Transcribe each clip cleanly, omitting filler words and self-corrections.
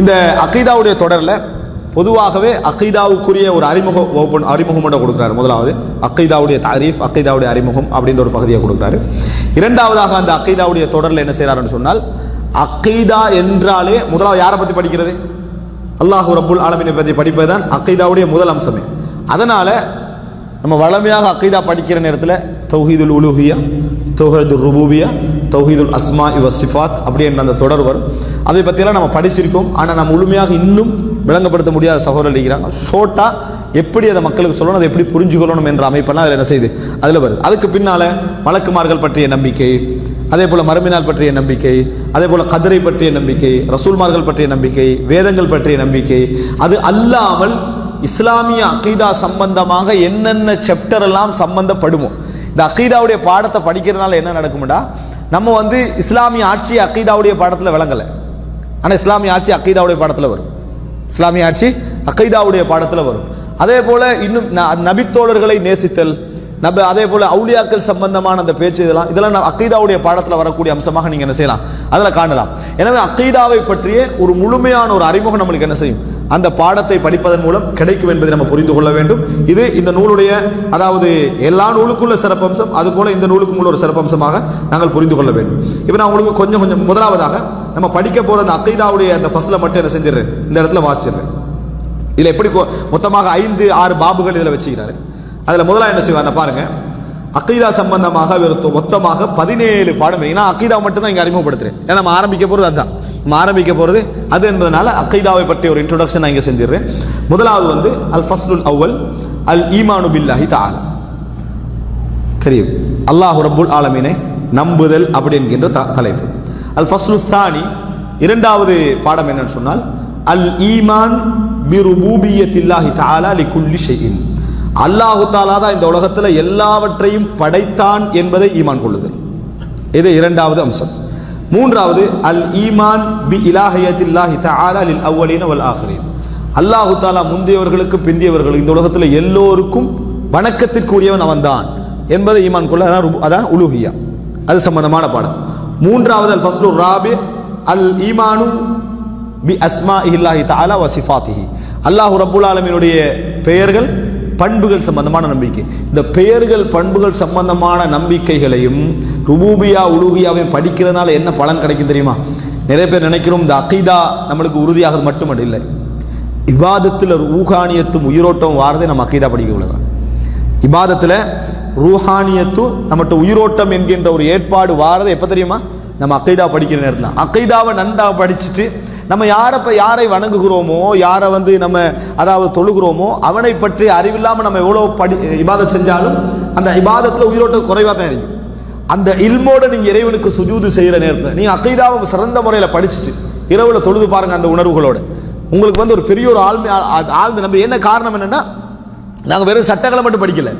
இந்த அகீதாவுடைய தொடரில் பொதுவாகவே அகீதாவுக்குரிய ஒரு அறிமுகம் கொடுக்குறாரு. முதலாவது அகீதாவுடைய தாரீஃப், அகீதாவுடைய அறிமுகம் அப்படின்ற ஒரு பகுதியை கொடுக்குறாரு. இரண்டாவதாக அந்த அகீதாவுடைய தொடரில் என்ன செய்யறாருன்னு சொன்னால், அகீதா என்றாலே முதலாவது யாரை பற்றி படிக்கிறது? அல்லாஹ் ரப்புல் ஆலமீனை பற்றி படிப்பதுதான் அகீதாவுடைய முதல் அம்சமே. அதனால நம்ம வளமையாக அகீதா படிக்கிற நேரத்தில் தௌஹீதுல் உலூஹியா, தௌஹீதுல் ருபூபியா, தௌஹீதுல் அஸ்மா வ சிஃபாத் அப்படி என்ற அந்த தொடர் வரும். அதை பற்றியெல்லாம் நம்ம படிச்சிருக்கோம். ஆனால் நம்ம முழுமையாக இன்னும் விளங்கப்படுத்த முடியாத சகோதரர் இருக்கிறாங்க. ஷோட்டா எப்படி அதை மக்களுக்கு சொல்லணும், அதை எப்படி புரிஞ்சுக்கொள்ளணும் என்ற அமைப்பெல்லாம் அதில் என்ன செய்யுது, அதில் வருது. அதுக்கு பின்னால் மலக்குமார்கள் பற்றிய நம்பிக்கை, அதே போல் மறுமைநாள் பற்றிய நம்பிக்கை, அதே போல் கதரை பற்றிய நம்பிக்கை, ரசூல்மார்கள் பற்றிய நம்பிக்கை, வேதங்கள் பற்றிய நம்பிக்கை, அது அல்லாமல் இஸ்லாமிய அகீதா சம்பந்தமாக என்னென்ன சாப்டர் எல்லாம் சம்பந்தப்படுமோ. இந்த அகீதாவுடைய பாடத்தை படிக்கிறதுனால என்ன நடக்கும்டா, நம்ம இஸ்லாமிய ஆட்சி அகீதாவுடைய பாடத்தில் விளங்கலை, ஆனால் இஸ்லாமிய ஆட்சி அகீதாவுடைய பாடத்தில் வரும். இஸ்லாமிய ஆட்சி அகீதாவுடைய பாடத்தில் வரும். அதே போல இன்னும் நபித்தோழர்களை நேசித்தல், அதே போல அவுலியாக்கள் சம்பந்தமான அந்த பேச்சு, இதெல்லாம் அகீதாவுடைய பாடத்தில் வரக்கூடிய அம்சமாக நீங்க என்ன செய்யலாம், அதில் காணலாம். எனவே அகீதாவை பற்றிய ஒரு முழுமையான ஒரு அறிமுகம் நம்மளுக்கு என்ன செய்யும், அந்த பாடத்தை படிப்பதன் மூலம் கிடைக்கும் என்பதை நம்ம புரிந்து கொள்ள வேண்டும். இது இந்த நூலுடைய, அதாவது எல்லா நூலுக்குள்ள சிறப்பம்சம், அது போல இந்த நூலுக்கும் உள்ள ஒரு சிறப்பம்சமாக நாங்கள் புரிந்து கொள்ள வேண்டும். இப்போ நான் உங்களுக்கு கொஞ்சம் கொஞ்சம் முதலாவதாக நம்ம படிக்க போற அந்த அகீதாவுடைய அந்த ஃபஸ்ல மட்டும் என்ன செஞ்சிடறேன், இந்த இடத்துல வாசிச்சிடுறேன். இதில் எப்படி மொத்தமாக 5-6 பாபுகள் இதில் வச்சுக்கிறாரு. அதில் முதலாக என்ன செய்வார் பாருங்க, அகீதா சம்பந்தமாக மொத்தமாக 17 பாடம். ஏன்னா அகீதா மட்டும் தான் இங்கே அறிமுகப்படுத்துறேன். ஏன்னா நம்ம ஆரம்பிக்க போகிறது அதுதான், நம்ம ஆரம்பிக்க போகிறது அது என்பதனால அகீதாவை பற்றி ஒரு இன்ட்ரோடக்ஷன் நான் இங்கே செஞ்சிடுறேன். முதலாவது அல் ஃபஸ்லுல் அவ்வல் அல் ஈமானு பில்லாஹி தஆலா. தெரியும், அல்லாஹ் ரப்புல் ஆலமீனை நம்புதல் அப்படி என்கின்ற தலைப்பு. அல் ஃபஸ்லு தானி, இரண்டாவது பாடம் என்னன்னு சொன்னால், அல் ஈமான் பி ருபூபியத்தில்லாஹி தஆலா லிகுல்லி ஷைஇன். அல்லாஹு தஆலா தான் இந்த உலகத்தில் எல்லாவற்றையும் படைத்தான் என்பதை ஈமான் கொள்ளுதல். இது இரண்டாவது அம்சம். மூன்றாவது அல் ஈமான் பி இலாஹியத்தில்லாஹி தஆலா லில் அவ்வலீன வல் ஆகிரீன். அல்லாஹு தஆலா முந்தியவர்களுக்கு பிந்தியவர்களுக்கு இந்த உலகத்தில் எல்லோருக்கும் வணக்கத்திற்குரியவன் அவன்தான் என்பதை ஈமான் கொள்ள, அதான் உலூஹியா, அது சம்பந்தமான பாடம். மூன்றாவது அல் ஃபஸ்லு ராபி அல் ஈமானு பி அஸ்மாஇல்லாஹி தஆலா வ சிஃபாத்திஹி. அல்லாஹ் ரப்புல் ஆலமீனுடைய பெயர்கள் பண்புகள் சம்பந்தமான நம்பிக்கை. இந்த பெயர்கள் பண்புகள் சம்பந்தமான நம்பிக்கைகளையும் ருபூபியா உலூஹியாவையும் படிக்கிறதுனால என்ன பலன் கிடைக்கும் தெரியுமா? நிறைய பேர் நினைக்கிறோம் இந்த அகீதா நம்மளுக்கு உறுதியாக மட்டுமல்ல, இல்லை, இபாதத்தில் ரூஹானியத்தும் உயிரோட்டம் வாரதே நம்ம அகீதா படிக்க உள்ளதான். இபாதத்தில் ரூஹானியத்து நம்மகிட்ட உயிரோட்டம் என்கின்ற ஒரு ஏற்பாடு வாரது எப்போ தெரியுமா? நம்ம அகீதா படிக்கிற நேரத்தில். அகீதாவை நன்றாக படிச்சுட்டு நம்ம யாரை வணங்குகிறோமோ, யாரை நம்ம அதாவது தொழுகிறோமோ, அவனை பற்றி அறிவில்லாமல் நம்ம எவ்வளோ இபாதத் செஞ்சாலும் அந்த இபாதத்தில் உயிரோட்டம் குறைவாக தான் இருக்கும். அந்த இல்மோட நீங்கள் இறைவனுக்கு சுஜூது செய்கிற நேரத்தில் நீங்கள் அகீதாவை சிறந்த முறையில் படிச்சுட்டு இரவில் தொழுது பாருங்க, அந்த உணர்வுகளோட உங்களுக்கு ஒரு பெரிய ஒரு ஆழ்ந்த நம்பி. என்ன காரணம் என்னன்னா, நாங்கள் வெறும் சட்டங்களை மட்டும் படிக்கல,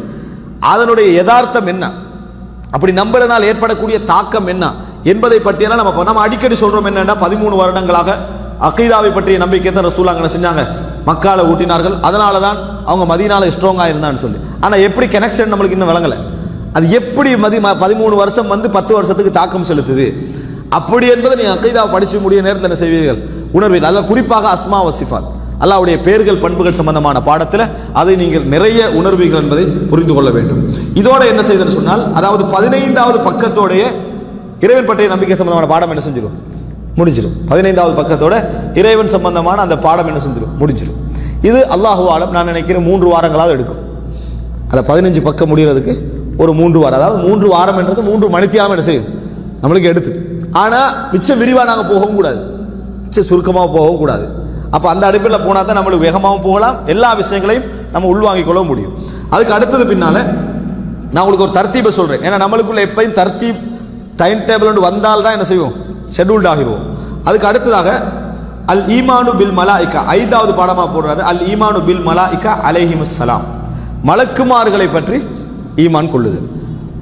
அதனுடைய யதார்த்தம் என்ன, அப்படி நம்புறதுனால் ஏற்படக்கூடிய தாக்கம் என்ன என்பதை பற்றியெல்லாம் நம்ம அடிக்கடி சொல்றோம். என்னன்னா 13 வருடங்களாக அகீதாவை பற்றிய நம்பிக்கை தான் ரசூலுல்லாஹ் என்ன செஞ்சாங்க, மக்கால ஊட்டினார்கள். அதனால தான் அவங்க மதீனால ஸ்ட்ராங்கா இருந்தான்னு சொல்லி. ஆனா எப்படி கனெக்ஷன் நம்மளுக்கு இன்னும் விளங்கல. அது எப்படி 13 வருஷம் 10 வருஷத்துக்கு தாக்கம் செலுத்துது அப்படி என்பதை நீங்க அகீதாவை படிச்சு முடிய நேரத்தில் என்ன செய்வீர்கள், உணர்வீர்கள். அல்ல குறிப்பாக அஸ்மா வ சிஃபாத், அல்லாஹ்வுடைய பெயர்கள் பண்புகள் சம்பந்தமான பாடத்தில் அதை நீங்கள் நிறைய உணர்வீர்கள் என்பதை புரிந்து கொள்ள வேண்டும். இதோட என்ன செய்யுதுன்னு சொன்னால், அதாவது 15வது பக்கத்தோடைய இறைவன் பற்றிய நம்பிக்கை சம்பந்தமான பாடம் என்ன செஞ்சிடும், முடிஞ்சிடும். 15வது பக்கத்தோட இறைவன் சம்பந்தமான அந்த பாடம் என்ன செஞ்சிடும், முடிஞ்சிடும். இது அல்லாஹு ஆலம் நான் நினைக்கிறேன் 3 வாரங்களாவது எடுக்கும். அதை 15 பக்கம் முடிகிறதுக்கு ஒரு 3 வாரம், அதாவது 3 வாரம் என்றது 3 மணித்தியாலம் என்ன செய்யும் நம்மளுக்கு எடுத்து. ஆனால் மிச்சம் விரிவாக நாங்கள் போகவும் கூடாது, மிச்சம் சுருக்கமாக போகவும் கூடாது. அப்போ அந்த அடிப்படையில் போனால் தான் நம்மளுக்கு வேகமாகவும் போகலாம், எல்லா விஷயங்களையும் நம்ம உள்வாங்கிக் கொள்ள முடியும். அதுக்கு அடுத்தது பின்னால் நான் உங்களுக்கு ஒரு தர்த்தீபை சொல்கிறேன். ஏன்னா நம்மளுக்குள்ள எப்பயும் தர்த்தீப் டைம் டேபிள் வந்தால் தான் என்ன செய்வோம், ஷெட்யூல்ட் ஆகிடுவோம். அதுக்கு அடுத்ததாக அல் ஈமானு பில் மலாயிகா 5வது பாடமாக போடுறாரு. அல் ஈமானு பில் மலாயிகா அலைஹிமுஸ்ஸலாம், மலக்குமார்களை பற்றி ஈமான் கொள்ளுது.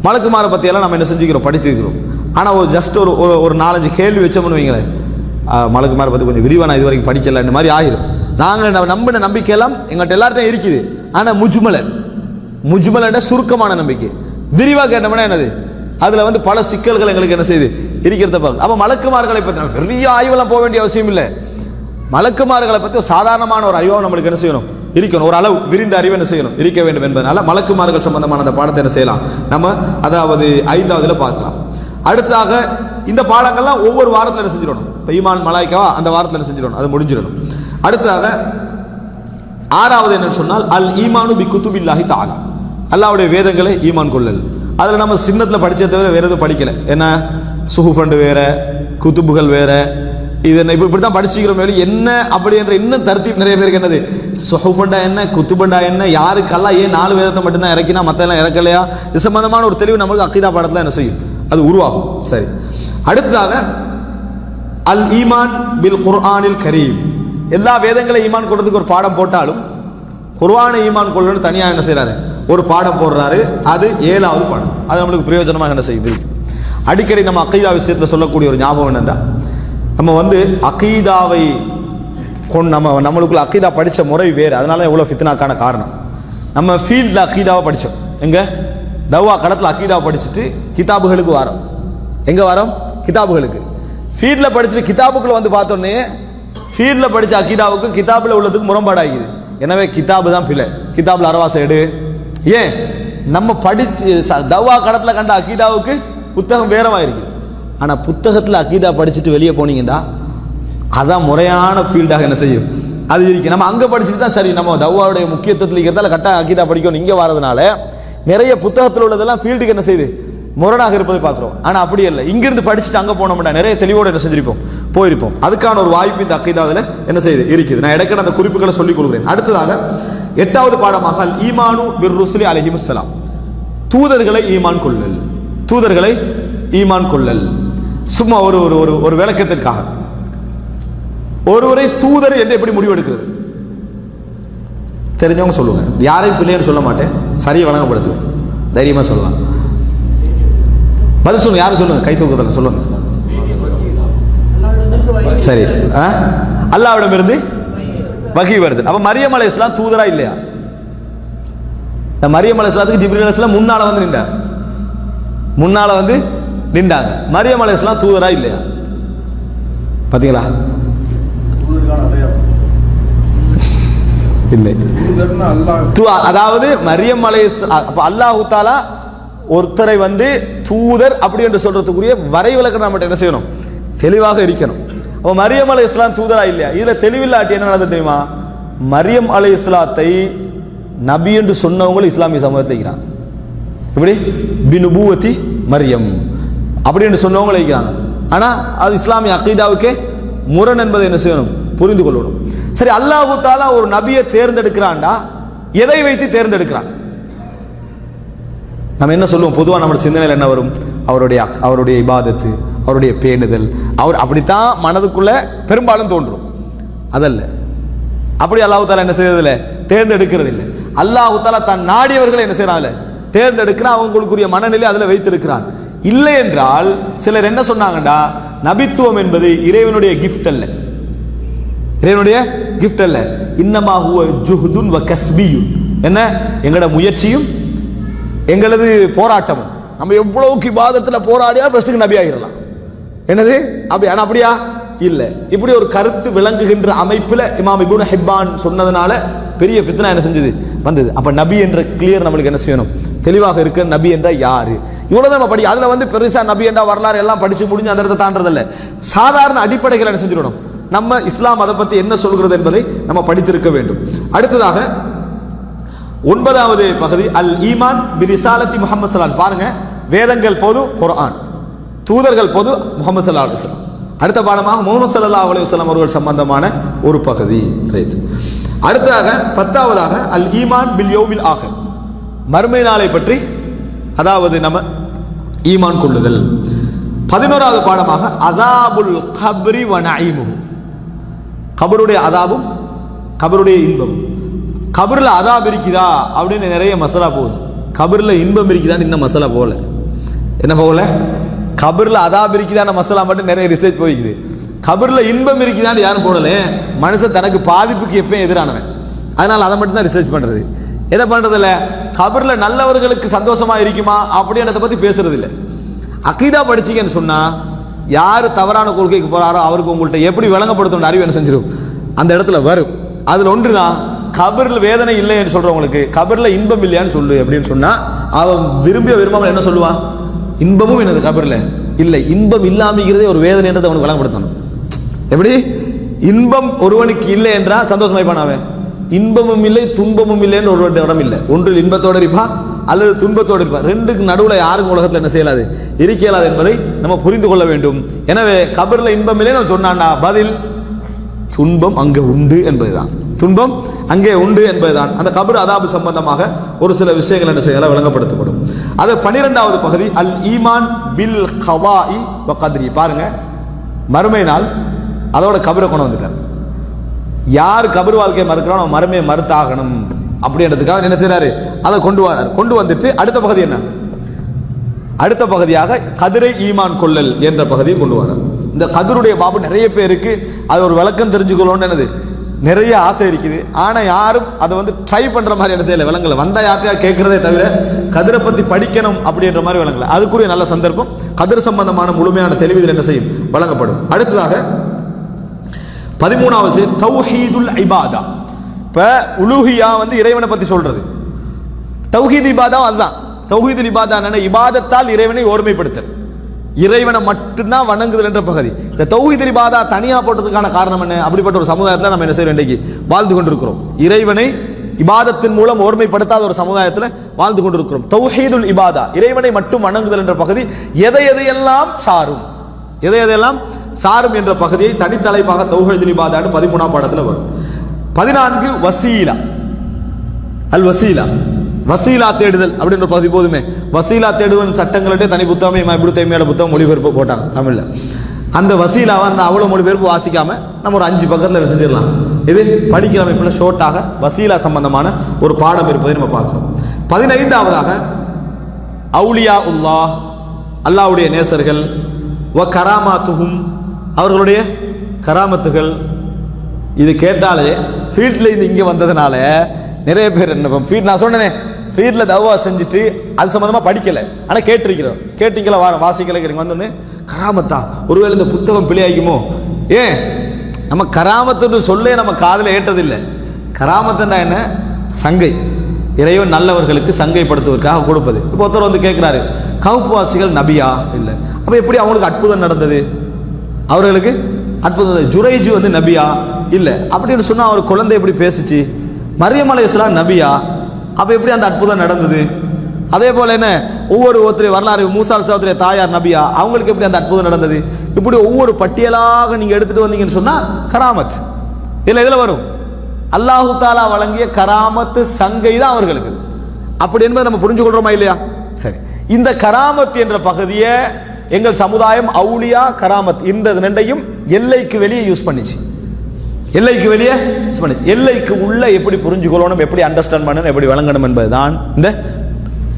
மலக்குமாரை பற்றியெல்லாம் நம்ம என்ன செஞ்சுக்கிறோம், படித்துக்கிறோம். ஆனால் ஒரு ஜஸ்ட் ஒரு 4-5 கேள்வி வச்சோம்னு வைங்களேன், மலக்குமாரை பற்றி கொஞ்சம் விரிவாக நான் இது வரைக்கும் படிக்கல இந்த மாதிரி ஆகிடும். நாங்கள் நம்பின நம்பிக்கையெல்லாம் எங்கள்கிட்ட எல்லார்ட்டையும் இருக்குது. ஆனால் முஜ்மலன் சுருக்கமான நம்பிக்கை. விரிவாக கேட்டோம்னா என்னது, அதில் பல சிக்கல்கள் எங்களுக்கு என்ன செய்யுது இருக்கிறத பார்க்க. அப்போ மலக்குமார்களை பற்றி பெரிய ஆய்வெல்லாம் போக வேண்டிய அவசியம் இல்லை. மலக்குமார்களை பற்றி சாதாரணமான ஒரு அறிவாக நம்மளுக்கு என்ன செய்யணும் இருக்கணும், ஒரு அளவு விரிந்த அறிவு என்ன செய்யணும் இருக்க வேண்டும் என்பதனால மலக்குமார்கள் சம்பந்தமான அந்த பாடத்தை என்ன செய்யலாம் நம்ம, அதாவது 5வதுல பார்க்கலாம். அடுத்தாக இந்த பாடங்கள்லாம் ஒவ்வொரு வாரத்தில் என்ன செஞ்சிடணும், இப்போ ஈமான் மலாய்க்காவா அந்த வாரத்தில் என்ன செஞ்சிடணும், அது முடிஞ்சிடணும். அடுத்ததாக 6வது என்னன்னு சொன்னால் அல் ஈமானு பி குத்துபில்லாஹி தஆலா, அல்லாஹ்வுடைய வேதங்களை ஈமான் கொள்ளல். அதில் நம்ம சின்னத்தில் படிச்சதை தவிர வேற எதுவும் படிக்கல. என்ன சுஹுஃபண்டு வேற, குத்துபுகள் வேற, இது என்ன இப்படி தான் படிச்சுக்கிறோம். என்ன அப்படி என்ற இன்னும் தர்த்தீப் நிறைய பேருக்கு என்னது, சுஹுஃபண்டா என்ன, குத்துபண்டா என்ன, யாருக்கெல்லாம் ஏன் 4 வேதத்தை மட்டும்தான் இறக்கினா மற்ற எல்லாம் இறக்கலையா, இது சம்பந்தமான ஒரு தெளிவு நம்மளுக்கு அக்கீதா பாடத்தில் என்ன செய்யும், அது உருவாகும். சரி, அடுத்ததாக அல் ஈமான் பில் குர்ஆனில் கரீம், எல்லா வேதங்களை ஈமான் கொள்றதுக்கு ஒரு பாடம் போட்டாலும் குர்ஆனை ஈமான் கொள்ளணும்னு தனியாக என்ன செய்யறாரு, ஒரு பாடம் போடுறாரு. அது 7வது பாடம். அது நம்மளுக்கு பிரயோஜனமாக என்ன செய்யுது. அடிக்கடி நம்ம அக்கீதா விஷயத்தில் சொல்லக்கூடிய ஒரு ஞாபகம் என்னென்றா, நம்ம அக்கீதாவை நம்மளுக்குள்ள அக்கீதா படித்த முறை வேறு. அதனால எவ்வளோ ஃபித்னாக்கான காரணம், நம்ம ஃபீல்டில் அக்கீதாவை படித்தோம். எங்கே தவா களத்தில் அக்கீதாவை படிச்சுட்டு கிதாபுகளுக்கு வரோம். எங்கே வரோம், கிதாபுகளுக்கு. ஃபீல்டில் படிச்சுட்டு கிதாபுக்குள்ள வந்து பார்த்தோன்னே ஃபீல்டில் படித்த அக்கீதாவுக்கும் கிதாபில் உள்ளதுக்கு முரண்பாடாகிது. எனவே கிதாபு தான் பிள்ளை, கிதாபில் அரவாசை எடு. ஏன் நம்ம படிச்சு தவா களத்தில் கண்ட அக்கீதாவுக்கு புத்தகம் வேறவா இருக்குது. ஆனால் புத்தகத்தில் அக்கீதா படிச்சுட்டு வெளியே போனீங்கன்னா அதான் முறையான ஃபீல்டாக என்ன செய்யும், அது இருக்கு. நம்ம அங்கே படிச்சுட்டு தான் சரி, நம்ம தவ்வாவுடைய முக்கியத்துவத்தில் இருக்கிறதால கரெக்டாக அக்கீதா படிக்கணும். இங்கே வரதுனால நிறைய புத்தகத்தில் உள்ளதெல்லாம் ஃபீல்டுக்கு என்ன செய்யுது, முரணாக இருப்பதை பார்க்குறோம். ஆனால் அப்படி இல்லை, இங்கிருந்து படிச்சுட்டு அங்கே போனோம்னா நிறைய தெளிவோடு என்ன செஞ்சிருப்போம், போயிருப்போம். அதுக்கான ஒரு வாய்ப்பு இந்த அக்கீதாவில் என்ன செய்யுது இருக்குது. நான் இடக்கிற அந்த குறிப்புகளை சொல்லிக் கொள்கிறேன். அடுத்ததாக 8வது பாடமாக அல் ஈமானு பிர் ருசுலி அலைஹிமுஸ்ஸலாம், தூதர்களை ஈமான் கொள்ளல். தூதர்களை ஈமான் கொள்ளல் சும்மா ஒரு ஒரு ஒரு விளக்கத்திற்காக ஒருவரை தூதர் என்று எப்படி முடிவெடுக்கிறது தெரிஞ்சவங்க சொல்லுங்க. யாரையும் பிள்ளைன்னு சொல்ல மாட்டேன், சரியை வழங்கப்படுத்துவேன், தைரியமா சொல்லலாம். பதில் சொல்லுங்க, யாரும் சொல்லுங்க, கை தூக்கத்தில் சொல்லுங்க. சரி, அல்லாஹ்விடமிருந்து வஹி வருது. அப்ப மரியம் அலைஹிஸ்ஸலாம் தூதரா இல்லையா? மரியம் அலைஹிஸ்ஸலாத்துக்கு ஜிப்ரீல் அலைஹிஸ்ஸலாம் முன்னால வந்து நின்றார், முன்னால வந்து நின்றாங்க. மரியம் அலைஹிஸ்ஸலாம் தூதரா இல்லையா? பாத்தீங்களா? இல்லை. அதாவது மரியம் அலைஹிஸ்ஸலாம் அல்லாஹ் தஆலா ஒருத்தரை வந்து தூதர் அப்படி என்று சொல்றதுக்குரிய வரைவிலக்கணம் நம்ம என்ன செய்யணும், தெளிவாக இருக்கணும். அப்ப மரியம் அலைஹிஸ்ஸலாம் தூதரா இல்லையா? இதுல தெளிவில்லாட்டி என்ன நடந்தது தெரியுமா? மரியம் அலைஹிஸ்ஸலாத்தை நபி என்று சொன்னவங்களும் இஸ்லாமிய சமூகத்தில் இருக்கிறாங்க. எப்படி பினுபுவதி மரியம் அப்படி என்று சொன்னவங்களும் இருக்கிறாங்க. ஆனா அது இஸ்லாமிய அக்கீதாவுக்கே முரண் என்பதை என்ன செய்யணும், புரிந்து கொள்ளணும். சரி, அல்லாஹ் தஆலா ஒரு நபியை தேர்ந்தெடுக்கிறான்டா, எதை வைத்து தேர்ந்தெடுக்கிறான்? நம்ம என்ன சொல்லுவோம், பொதுவாக நம்ம சிந்தனையில் என்ன வரும், அவருடைய இபாதத்து, அவருடைய பேணுதல், அவர் அப்படித்தான் மனதுக்குள்ள பெரும்பாலும் தோன்றும். அதல்ல, அப்படி அல்லாஹ் தஆலா என்ன செய்யறதில்லை, தேர்ந்தெடுக்கிறது இல்லை. அல்லாஹ் தஆலா தன் நாடியவர்களை என்ன செய்யறாங்க, தேர்ந்தெடுக்கிறான், அவங்களுக்குரிய மனநிலை அதில் வைத்திருக்கிறான். இல்லை என்றால் சிலர் என்ன சொன்னாங்கடா, நபித்துவம் என்பது இறைவனுடைய கிஃப்ட் அல்ல, இறைவனுடைய கிஃப்ட் அல்ல, இன்னமா ஹுவ ஜுஹ்துன் வ கஸ்பியுன், என்ன எங்களோட முயற்சியும் எங்களது போராட்டமும். நம்ம எவ்வளவுக்கு இபாதத்தில் போராடியா ஃபர்ஸ்ட்டுக்கு நபி ஆகிடலாம், என்னது அப்படி. ஆனால் அப்படியா இல்லை. இப்படி ஒரு கருத்து விளங்குகின்ற அமைப்பில் இமாம் இப்னு ஹிப்பான் சொன்னதுனால பெரிய ஃபித்னா என்ன செஞ்சது வந்தது. அப்ப நபி என்ற கிளியர் நம்மளுக்கு என்ன செய்யணும், தெளிவாக இருக்க. நபி என்ற யாரு, இவ்வளவுதான் நம்ம படி. அதுல வந்து பெருசா நபி என்ற வரலாறு எல்லாம் படிச்சு முடிஞ்சு அந்த இடத்தை தாண்டதில்லை. சாதாரண அடிப்படைகள் என்ன செஞ்சிடணும், நம்ம இஸ்லாம் அதை பத்தி என்ன சொல்கிறது என்பதை நம்ம படித்திருக்க வேண்டும். அடுத்ததாக 9வது பகுதி அல் ஈமான் பிரிசாலத்தி முஹம்மது ஸல்லல்லாஹு அலைஹி வஸல்லம். பாருங்க, வேதங்கள் பொது, குர்ஆன், தூதர்கள் பொது, முஹம்மது ஸல்லல்லாஹு அலைஹி வஸல்லம். அடுத்த பாடமாக முஹம்மது ஸல்லல்லாஹு அலைஹி வஸல்லம் அவர்கள் சம்பந்தமான ஒரு பகுதி. ரைட். அடுத்ததாக 10வதாக அல் ஈமான் பில் யௌமில் ஆகிர், மறுமை நாளை பற்றி அதாவது நம்ம ஈமான் கொள்ளுதல். 11வது பாடமாக அதாபுல் கப்ரி வ நஈமுஹு, கபருடைய அதாபும் கபருடைய இன்பமும். கபரில் அதாப் இருக்குதா அப்படின்னு நிறைய மசாலா போகுது, கபரில் இன்பம் இருக்குதான்னு இன்னும் மசாலா போகல. என்ன போகல, கபரில் அதாப் இருக்குதான மசாலா மட்டும் நிறைய ரிசர்ச் போய்க்குது. கபரில் இன்பம் இருக்குதான்னு யாரும் போடல. மனுஷன் தனக்கு பாதிப்புக்கு எப்பயும் எதிரானவன், அதனால அதை மட்டும் தான் ரிசர்ச் பண்றது. எதை பண்றதில்ல, கபரில் நல்லவர்களுக்கு சந்தோஷமா இருக்குமா அப்படின்றத பத்தி பேசுறது இல்லை. அகீதா படிச்சீங்கன்னு சொன்னா யாரு தவறான கொள்கைக்கு போறாரோ அவருக்கு உங்கள்கிட்ட எப்படி விளங்கப்படுத்தணும் அறிவு என்ன செஞ்சிடும், அந்த இடத்துல வரும். அதுல ஒன்றுதான் கபர்ல வேதனை இல்லை என்று சொல்றவங்களுக்கு கபர்ல இன்பம் இல்லையான்னு சொல்லு அப்படின்னு சொன்னா அவன் விரும்பிய விரும்பாமல் என்ன சொல்லுவான்? இன்பமும் எனது கபர்ல இல்லை, இன்பம் இல்லாமங்கிறதே ஒரு வேதனை என்றதை அவனுக்கு வழங்கப்படுத்தணும். எப்படி இன்பம் ஒருவனுக்கு இல்லை என்றால் சந்தோஷமாய்ப்பான் அவன். இன்பமும் இல்லை துன்பமும் இல்லை என்று ஒரு இடம் இல்லை. ஒன்றில் இன்பத்தோடு இருப்பான் அல்லது துன்பத்தோடு இருப்பான். ரெண்டுக்கு நடுவில் யாருக்கும் உலகத்தில் என்ன செய்யலாது, இருக்க இயலாது என்பதை நம்ம புரிந்து கொள்ள வேண்டும். எனவே கபர்ல இன்பம் இல்லை நம்ம சொன்னான்டா, பதில் துன்பம் அங்கே உண்டு என்பதுதான். துன்பம் அங்கே உண்டு என்பதுதான். அந்த கபர் அதாபு சம்பந்தமாக ஒரு சில விஷயங்கள் என்ன செய்யலாம் விளங்கப்படுத்தப்படும். அது 12வது பகுதி அல் ஈமான் பில் கவாஇ வ கத்ரி. பாருங்க, மறுமை நாள் அதோட கபரை கொண்டு வந்துட்டார். யார் கபர் வாழ்க்கையை மறுக்கிறானோ மறுமையை மறுத்தாகணும் அப்படின்றதுக்காக என்ன செய்யறாரு, அதை கொண்டு வந்துட்டு அடுத்த பகுதி என்ன, அடுத்த பகுதியாக கதிரை ஈமான் கொள்ளல் என்ற பகுதியை கொண்டு வரார். இந்த கதிருடைய பாபு நிறைய பேருக்கு அது ஒரு விளக்கம் தெரிஞ்சுக்கணும்னு என்னது நிறைய ஆசை இருக்குது. ஆனா யாரும் அதை வந்து ட்ரை பண்ற மாதிரி என்ன செய்யல, விளங்கல. வந்தா யார்ட்டையா கேட்கறதே தவிர கதிரை பத்தி படிக்கணும் அப்படின்ற மாதிரி விளங்கல. அதுக்குரிய நல்ல சந்தர்ப்பம் கதிர் சம்பந்தமான முழுமையான தெளிவு இதில் என்ன செய்யும் வழங்கப்படும். அடுத்ததாக 13வது தௌஹீதுல் இபாதா. இப்ப உலூஹியா வந்து இறைவனை பத்தி சொல்றது, தௌஹீத் இபாதா அதுதான். தௌஹீதுல் இபாதா என்ன, இபாதத்தால் இறைவனை ஓர்மைப்படுத்தல், இறைவனை மட்டும்தான் வணங்குதல் என்ற பகுதி. இந்த தௌஹீதுல் இபாதா தனியா போட்டதுக்கான காரணம் என்ன, அப்படிப்பட்ட ஒரு சமுதாயத்தில் நம்ம என்ன செய்யறோம், இன்றைக்கு வாழ்ந்து கொண்டிருக்கிறோம். இறைவனை இபாதத்தின் மூலம் ஓர்மைப்படுத்தாத ஒரு சமுதாயத்தில் வாழ்ந்து கொண்டிருக்கிறோம். தௌஹீதுல் இபாதா இறைவனை மட்டும் வணங்குதல் என்ற பகுதி எதையெல்லாம் சாரும், எதையெல்லாம் சாரும் என்ற பகுதியை தனித்தலைப்பாக தௌஹீதுல் இபாதா 13ஆம் பாடத்தில் வரும். 14 வசீலா அல் வசீலா, வசீலா தேடுதல் அப்படின்ற பகுதி. போதுமே வசீலா தேடுவன் சட்டங்களுடைய தனி புத்தகமே இப்னு தைமியா புத்தகம் மொழிபெயர்ப்பு போட்டாங்க தமிழ்ல. அந்த வசீலாவை அந்த அவ்வளவு மொழிபெயர்ப்பு வாசிக்காம நம்ம ஒரு 5 பக்கத்தில் செஞ்சிடலாம். இது படிக்கிற அமைப்புல ஷோர்ட்டாக வசீலா சம்பந்தமான ஒரு பாடம் இருப்பதை நம்ம பார்க்கிறோம். 15வதாக அவுலியா உல்லாஹ், அல்லாஹ்வுடைய நேசர்கள், வ கராமாத்துஹும் அவர்களுடைய கராமத்துகள். இது கேட்டாலே ஃபீல்ட்ல இருந்து இங்க வந்ததுனால நிறைய பேர் என்ன ஃபீல்ட், நான் சொன்னேன் ஃபீல்ட்ல தவா செஞ்சுட்டு அது சம்பந்தமா படிக்கல, ஆனா கேட்டிருக்கிறோம். கேட்டீங்களா வாசிக்கல கேட்டீங்க வந்தோடனே கராமத்தா, ஒருவேளை இந்த புத்தகம் பிழையாகுமோ. ஏன் நம்ம கராமத்துன்னு சொல்லே நம்ம காதில் ஏற்றதில்லை. கராமத்துன்னா என்ன, சங்கை, இறைவன் நல்லவர்களுக்கு சங்கைப்படுத்துவதற்காக கொடுப்பது. இப்போ ஒருத்தர் வந்து கேட்கிறாரு, கவுஃப் வாசிகள் நபியா இல்லை, அப்ப எப்படி அவங்களுக்கு அற்புதம் நடந்தது, அவர்களுக்கு அற்புதம், ஜுரைஜி வந்து நபியா இல்லை அப்படின்னு சொன்னா அவர் குழந்தை எப்படி பேசுச்சு, மரியம் அலைஹிஸ்ஸலாம் நபியா, அப்ப எப்படி அந்த அற்புதம் நடந்தது. அதே போல என்ன ஒவ்வொரு வரலாறு, மூசா அலைஹிஸ்ஸலாத்துடைய தாயார் நபியா, அவங்களுக்கு எப்படி அந்த அற்புதம் நடந்தது. இப்படி ஒவ்வொரு பட்டியலாக நீங்க எடுத்துட்டு வந்தீங்கன்னு சொன்னா கராமத் இல்ல இதுல வரும். அல்லாஹு தாலா வழங்கிய கராமத்து சங்கை தான் அவர்களுக்கு. அப்படி என்பதை நம்ம புரிஞ்சு கொள்றோமா இல்லையா? சரி, இந்த கராமத் என்ற பகுதியை எங்கள் சமுதாயம் அவுலியா கராமத் இந்த ரெண்டையும் எல்லைக்கு வெளியே யூஸ் பண்ணிச்சு. எல்லைக்கு வெளியே யூஸ் பண்ணிச்சு. எல்லைக்கு உள்ள எப்படி புரிஞ்சுக்கொள்ளணும், எப்படி அண்டர்ஸ்டாண்ட் பண்ணணும், எப்படி விளங்கணும் என்பதுதான் இந்த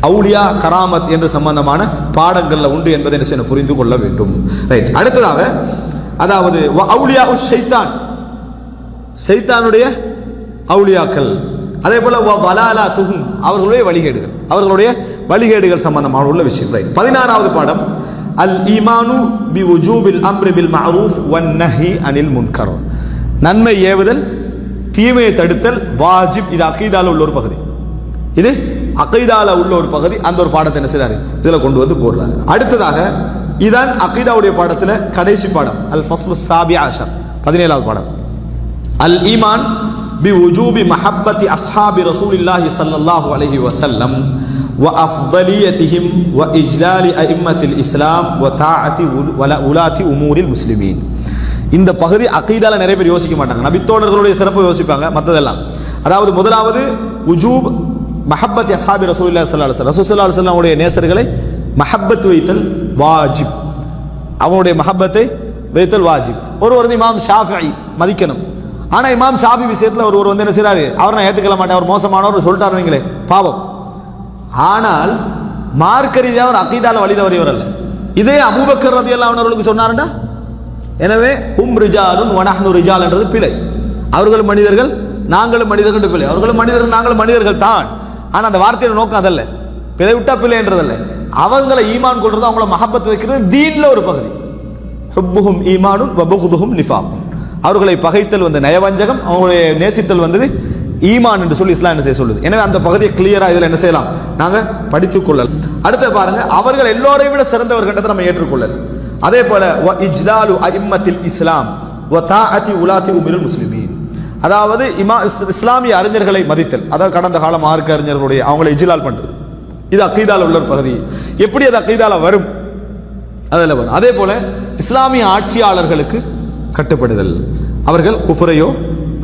அவுலியா கராமத் என்று சம்பந்தமான பாடங்கள்ல உண்டு என்பதை என்ன புரிந்து கொள்ள வேண்டும். ரைட். அடுத்ததாக அதாவது அவுலியா ஷைத்தான், ஷைத்தானுடைய அவுலியாக்கள். அதே போல வலாலாத்துஹும் அவர்களுடைய வழிகேடுகள், அவர்களுடைய வழிகேடுகள் சம்பந்தமான உள்ள விஷயம். ரைட். 16வது பாடம் அல் ஈமானு பி வுஜூபில் அம்ரி பில் மஅரூஃப் வன் நஹி அனில் முன்கர். நன்மை ஏவுதல் தீமையை தடுத்தல் வாஜிப். இது அகீதால உள்ள ஒரு பகுதி, இது அகீதால உள்ள ஒரு பகுதி. அந்த ஒரு பாடத்தை என்ன செய்றாரு இதுல கொண்டு வந்து போடுறாரு. அடுத்ததாக இதான் அகீதாவுடைய பாடத்துல கடைசி பாடம் அல் ஃபஸ்லு ஸாபி அஷர் 17வது பாடம் அல் ஈமான் பி வுஜூபி மஹப்பத்தி அஸ்ஹாபி ரசூலில்லாஹி ஸல்லல்லாஹு அலைஹி வஸல்லம் வ அஃதலியத்திஹிம் வ இஜ்லாலி அஇம்மத்தில் இஸ்லாம் வ தாஅத்தி உலாத்தி உமூரில் முஸ்லிமீன். இந்த பகுதி அகீதால நிறைய பேர் யோசிக்க மாட்டாங்க. நபித்தோழர்களுடைய சிறப்பை யோசிப்பாங்க, மற்றதெல்லாம். அதாவது முதலாவது உஜூப் மஹப்பத்தி அஸ்ஹாபி ரசூலுல்லாஹி ஸல்லல்லாஹு அலைஹி வஸல்லம், ரசூல் ஸல்லல்லாஹு அலைஹி வஸல்லம் உடைய நேசர்களை மஹப்பத் வைத்தல் வாஜிப், அவனுடைய மஹப்பத்தை வைத்தல் வாஜிப். ஒருவர் இமாம் ஷாஃபிஈ மதிக்கணும். ஆனா இமாம் ஷாஃபி விஷயத்துல ஒருவர் வந்து என்ன செய்றாரு, அவர் நான் ஏத்துக்கல மாட்டேன், அவர் மோசமானவர் சொல்லிட்டாரு நீங்களே பாவம். ஆனால் மார்க்க ரீதியாக அவர் அகீதால வழி தவறியவர் அல்ல. இதே அபூபக்கர் ரலியல்லாஹு அன்ஹு அவர்களுக்கு சொன்னாருண்டா, எனவே ஹும் ரிஜாலுன் வ நஹ்னு ரிஜால் என்றது பிழை. அவர்கள் மனிதர்கள் நாங்களும் மனிதர்கள் பிழை, அவர்களும் மனிதர்கள் நாங்களும் மனிதர்கள் தான். ஆனா அந்த வார்த்தையோட நோக்கம் அதல்ல, பிழை விட்டா பிழை என்றதல்ல. அவங்களை ஈமான் கொள்றது, அவங்கள மஹப்பத் வைக்கிறது தீன்ல ஒரு பகுதி. ஹுப்புஹும் ஈமானுன் வ புக்துஹும் நிஃபாக். அவர்களை பகைத்தல் வந்து நயவஞ்சகம், அவங்களுடைய நேசித்தல் வந்தது ஈமான் என்று சொல்லி இஸ்லாம் என்ன செய்ய சொல்லுது. எனவே அந்த பகுதியை கிளியரா இதில் என்ன செய்யலாம், நாங்க படித்துக் கொள்ளலாம். அடுத்து பாருங்க, அவர்கள் எல்லோரையும் விட சிறந்தவர்கிட்ட நம்ம ஏற்றுக்கொள்ளல். அதே போல இஜ்லாலு அஇம்மத்தில் இஸ்லாம் வ தாஅத்தி உலாத்தி உமிருல் முஸ்லிமீன், அதாவது இஸ்லாமிய அறிஞர்களை மதித்தல், அதாவது கடந்த கால மார்க்க அறிஞர்களுடைய அவங்களை இஜ்லால் பண்றது, இது அக்கீதால உள்ள ஒரு பகுதி. எப்படி அது அக்கீதால வரும், அதில் வரும். அதே போல இஸ்லாமிய ஆட்சியாளர்களுக்கு கட்டுப்படுதல், அவர்கள் குஃபரையோ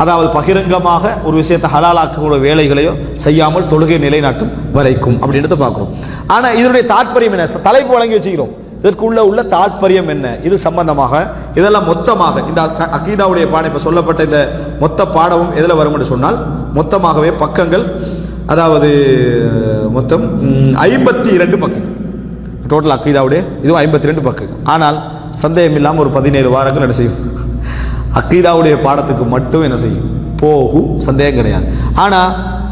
அதாவது பகிரங்கமாக ஒரு விஷயத்தை ஹலாலாக்கக்கூடிய வேலைகளையோ செய்யாமல் தொழுகை நிலைநாட்டும் வரைக்கும் அப்படின்றத பார்க்கிறோம். ஆனா இதனுடைய தாற்பயம் என்ன, தலைப்பு வழங்கி வச்சுக்கிறோம், இதற்குள்ள உள்ள தாற்பயம் என்ன, இது சம்பந்தமாக இதெல்லாம் மொத்தமாக இந்த அகீதாவுடைய பாடம் இப்ப சொல்லப்பட்ட இந்த மொத்த பாடமும் எதில் வரும் என்று சொன்னால் மொத்தமாகவே பக்கங்கள், அதாவது மொத்தம் 52 பக்கங்கள் டோட்டல் அகீதாவுடைய, இதுவும் 52 பக்கங்கள். ஆனால் சந்தேகம் இல்லாமல் ஒரு 17 வாரங்கள் என்ன செய்யும், அக்கீதாவுடைய பாடத்துக்கு மட்டும் என்ன செய்யும் போகும், சந்தேகம் கிடையாது. ஆனா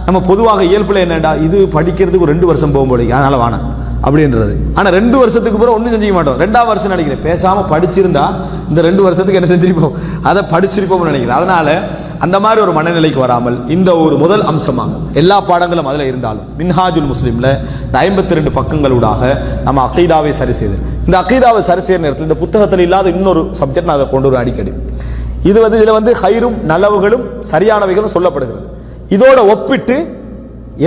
நம்ம பொதுவாக இயல்புல என்னடா, இது படிக்கிறதுக்கு 2 வருஷம் போகும்போது அதனால வானம் அப்படின்றது. ஆனா 2 வருஷத்துக்கு பிறகு ஒன்றும் செஞ்சுக்க மாட்டோம். 2ஆம் வருஷம் நினைக்கிறேன், பேசாம படிச்சிருந்தா இந்த 2 வருஷத்துக்கு என்ன செஞ்சிருப்போம், அதை படிச்சிருப்போம்னு நினைக்கிறேன். அதனால அந்த மாதிரி ஒரு மனநிலைக்கு வராமல் இந்த ஒரு முதல் அம்சமாக எல்லா பாடங்களும் அதில் இருந்தாலும் மின்ஹாஜுல் முஸ்லிம்ல இந்த 52 பக்கங்களூடாக நம்ம அக்கீதாவை சரி செய்து, இந்த அக்கீதாவை சரி செய்கிற நேரத்தில் இந்த புத்தகத்தில் இல்லாத இன்னொரு சப்ஜெக்ட் நான் அதை கொண்டு வரும் அடிக்கடி. இது வந்து இதில் வந்து ஹைரும் நலவுகளும் சரியானவைகளும் சொல்லப்படுகிறது. இதோட ஒப்பிட்டு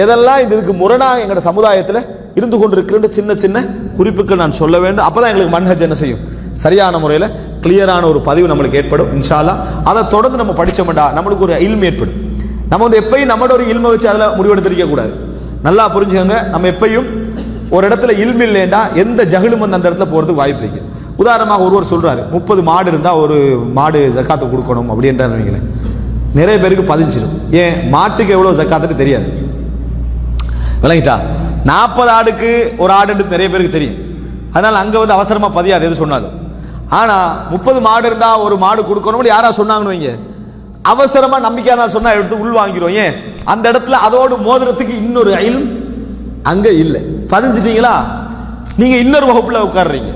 எதெல்லாம் இதுக்கு முரணாக எங்களோட சமுதாயத்தில் இருந்து கொண்டிருக்கிற சின்ன சின்ன குறிப்புகள் நான் சொல்ல வேண்டும். அப்பதான் எங்களுக்கு மன்ஹஜ் என்ன செய்யும், சரியான முறையில் கிளியரான ஒரு பதிவு நம்மளுக்கு ஏற்படும் இன்ஷா அல்லாஹ். அதை தொடர்ந்து நம்ம படிச்சோம்டா நம்மளுக்கு ஒரு இல்ம் ஏற்படும். நம்ம வந்து எப்பயும் நம்மளோட ஒரு இல்மை வச்சு அதில் முடிவெடுத்திருக்க கூடாது. நல்லா புரிஞ்சுக்கோங்க, நம்ம எப்பயும் ஒரு இடத்துல இல்ம் இல்லைண்டா எந்த ஜஹலும் வந்து அந்த இடத்துல போறதுக்கு வாய்ப்பு இருக்கு. உதாரணமாக ஒருவர் சொல்றாரு 30 மாடு இருந்தா ஒரு மாடு ஜக்காத்து கொடுக்கணும் அப்படின்றாரு. நிறைய பேருக்கு பதிஞ்சிடும். ஏன், மாட்டுக்கு எவ்வளவு ஜக்காத்துன்னு தெரியாது, விளங்கிட்டா? 40 ஆடுக்கு ஒரு ஆடுன்னு நிறைய பேருக்கு தெரியும். அதனால அங்க வந்து அவசரமா பதியாது எது சொன்னாலும். ஆனா 30 மாடு இருந்தா ஒரு மாடு கொடுக்கணும்னு யாரா சொன்னாங்கன்னு வைங்க, அவசரமா நம்பிக்கையான சொன்னா எடுத்து உள் வாங்கிரும். ஏன், அந்த இடத்துல அதோடு மோதிரத்துக்கு இன்னொரு இல்ம் அங்க இல்லை. பதிஞ்சிட்டீங்களா, நீங்க இன்னொரு வகுப்புல உட்கார்றீங்க.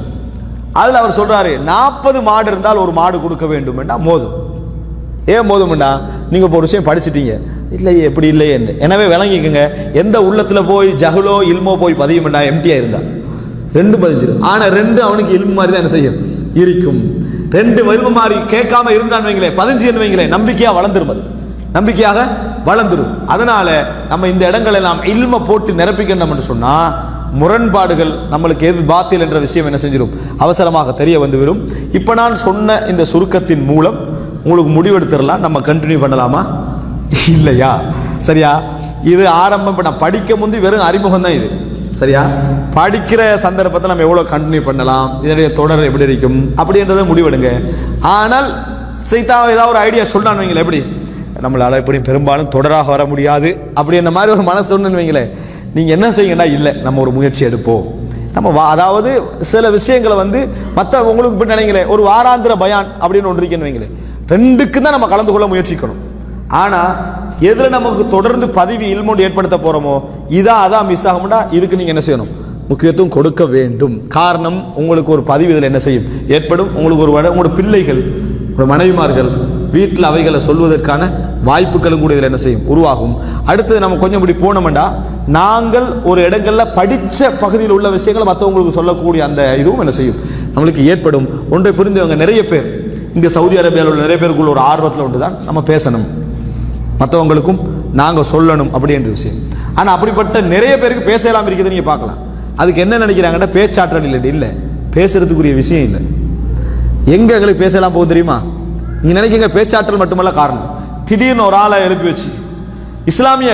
அதுல அவர் சொல்றாரு 40 மாடு இருந்தால் ஒரு மாடு கொடுக்க வேண்டும் என்றா மோதும். ஏன் மோதும்டா, நீங்க ஒரு விஷயம் படிச்சுட்டீங்க, இல்லையே எப்படி இல்லையே. எனவே விளங்கிக்கங்க, எந்த உள்ளத்துல போய் ஜஹலோ இல்மோ போய் பதியும்டா எம்டியா இருந்தா 2 பதிஞ்சிடும். ஆனா 2 அவனுக்கு இல்மு மாதிரி தான் என்ன செய்யும், இருக்கும். 2 இல்மு மாதிரி கேட்காம இருந்தான்னு வைங்களேன், பதிஞ்சுன்னு வைங்களேன், நம்பிக்கையா வளர்ந்துரும், அது நம்பிக்கையாக வளர்ந்துரும். அதனால நம்ம இந்த இடங்கள் எல்லாம் இல்ம போட்டு நிரப்பிக்கணும் என்று சொன்னா முரண்பாடுகள் நம்மளுக்கு எது பாத்தில் என்ற விஷயம் என்ன செஞ்சிடும், அவசரமாக தெரிய வந்துவிடும். இப்ப நான் சொன்ன இந்த சுருக்கத்தின் மூலம் உங்களுக்கு முடிவெடுத்துடலாம், நம்ம கண்டினியூ பண்ணலாமா இல்லையா? சரியா? இது ஆரம்பம். இப்ப நான் படிக்க முந்தி வெறும் அறிமுகம் தான் இது. சரியா? படிக்கிற சந்தர்ப்பத்தை நம்ம எவ்வளவு கண்டினியூ பண்ணலாம், இதனுடைய தொடர் எப்படி இருக்கும் அப்படின்றத முடிவெடுங்க. ஆனால் சைத்தான் ஏதாவது ஒரு ஐடியா சொன்னான்னு வைங்களேன், எப்படி நம்மளால எப்படி பெரும்பாலும் தொடராக வர முடியாது அப்படின்ற மாதிரி ஒரு மனசு சொன்னு வைங்களேன், நீங்க என்ன செய்யுங்கன்னா, இல்லை நம்ம ஒரு முயற்சி எடுப்போம். நம்ம அதாவது சில விஷயங்களை வந்து மற்ற உங்களுக்கு இப்படி நினைங்களேன், ஒரு வாராந்திர பயான் அப்படின்னு ஒன்று இருக்குன்னு வைங்களேன், 2க்கு தான் நம்ம கலந்து கொள்ள முயற்சிக்கணும். ஆனா எதுல நமக்கு தொடர்ந்து பதிவு இல்மோடு ஏற்படுத்த போறோமோ இதான் அதான் மிஸ் ஆகும்டா, இதுக்கு நீங்க என்ன செய்யணும், முக்கியத்துவம் கொடுக்க வேண்டும். காரணம், உங்களுக்கு ஒரு பதிவு இதில் என்ன செய்யும் ஏற்படும். உங்களுக்கு ஒரு உங்களோட பிள்ளைகள், உங்களோட மனைவிமார்கள் வீட்டில் அவைகளை சொல்வதற்கான வாய்ப்புகளும் கூட இதில் என்ன செய்யும் உருவாகும். அடுத்தது நம்ம கொஞ்சம் இப்படி போனோம்டா, நாங்கள் ஒரு இடங்கள்ல படிச்ச பகுதியில் உள்ள விஷயங்களை மற்றவங்களுக்கு சொல்லக்கூடிய அந்த இதுவும் என்ன செய்யும் நம்மளுக்கு ஏற்படும். ஒன்றை புரிந்தவங்க நிறைய பேர் இங்க சவுதி அரேபியாவில் உள்ள நிறைய பேருக்குள்ள ஒரு ஆர்வத்தில் ஒன்றுதான் நம்ம பேசணும், மற்றவங்களுக்கும் நாங்கள் சொல்லணும் அப்படின்ற விஷயம். ஆனால் அப்படிப்பட்ட நிறைய பேருக்கு பேசலாம் இருக்குது, நீங்க பார்க்கலாம். அதுக்கு என்ன நினைக்கிறாங்கன்னா, பேச்சாற்றல் இல்லை, பேசுறதுக்குரிய விஷயம் இல்லை. எங்க எங்களுக்கு பேசலாம் போகும் தெரியுமா? நீங்க நினைக்கிங்க பேச்சாற்றல் மட்டுமல்ல காரணம். திடீர்னு ஒரு ஆளை எழுப்பி வச்சு இஸ்லாமிய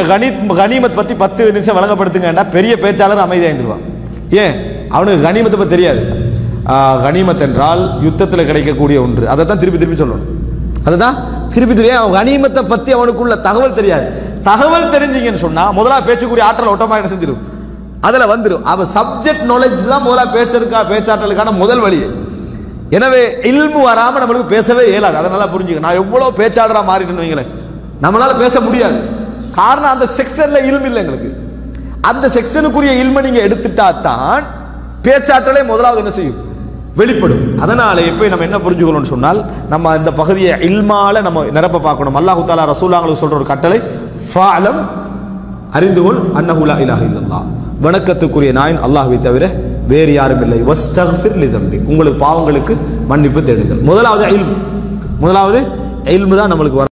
கனிமத் பத்தி 10 நிமிஷம் வழங்கப்படுத்துங்கன்னா பெரிய பேச்சாளர் அமைதியாயிருவான். ஏன், அவனுக்கு கனிமத்தை பத்தி தெரியாது. கனிமத் என்றால் யுத்தத்தில் கிடைக்கக்கூடிய ஒன்று, அதை தான் திருப்பி திருப்பி சொல்லணும். அதுதான் திருப்பி திருப்பி கனிமத்தை பத்தி அவனுக்குள்ள தகவல் தெரியாது. தகவல் தெரிஞ்சீங்கன்னு சொன்னா முதலா பேச்சுக்குரிய ஆற்றல் ஓட்டமாக என்ன செஞ்சிடும், அதுல வந்துடும். அவ சப்ஜெக்ட் நாலேஜ் தான் முதலா பேச்சாற்றலுக்கான முதல் வழி. எனவே இல்மு வராம நம்மளுக்கு பேசவே இயலாது. அதனால புரிஞ்சுக்க, நான் எவ்வளவு பேச்சாளரா மாறிட்டேன்னு வைங்களேன், நம்மளால பேச முடியாது. காரணம், அந்த செக்ஷன்ல இல்மு இல்லை எங்களுக்கு. அந்த செக்ஷனுக்குரிய இல்ம நீங்க எடுத்துட்டா தான் பேச்சாற்றலே முதலாவது என்ன செய்யும் வெளிப்படும். அதனால இப்போ நம்ம என்ன புரிஞ்சுக்கணும்னு சொன்னால், நம்ம இந்த பகுதியை இல்மால நம்ம நிரப்ப பார்க்கணும். அல்லாஹு தஆலா ரசூலுல்லாஹி சொல்ற ஒரு கட்டளை, ஃபஅலம் அறிந்து கொள் அன்னஹு லா இலாஹ இல்லல்லாஹ், வணக்கத்துக்குரிய நாயன் அல்லாஹ்வை தவிர வேறு யாரும் இல்லை. வஸ்தக்ஃபிர் லிதம்பி, உங்களது பாவங்களுக்கு மன்னிப்பு தேடுங்கள். முதலாவது இல்ம் தான் நம்மளுக்கு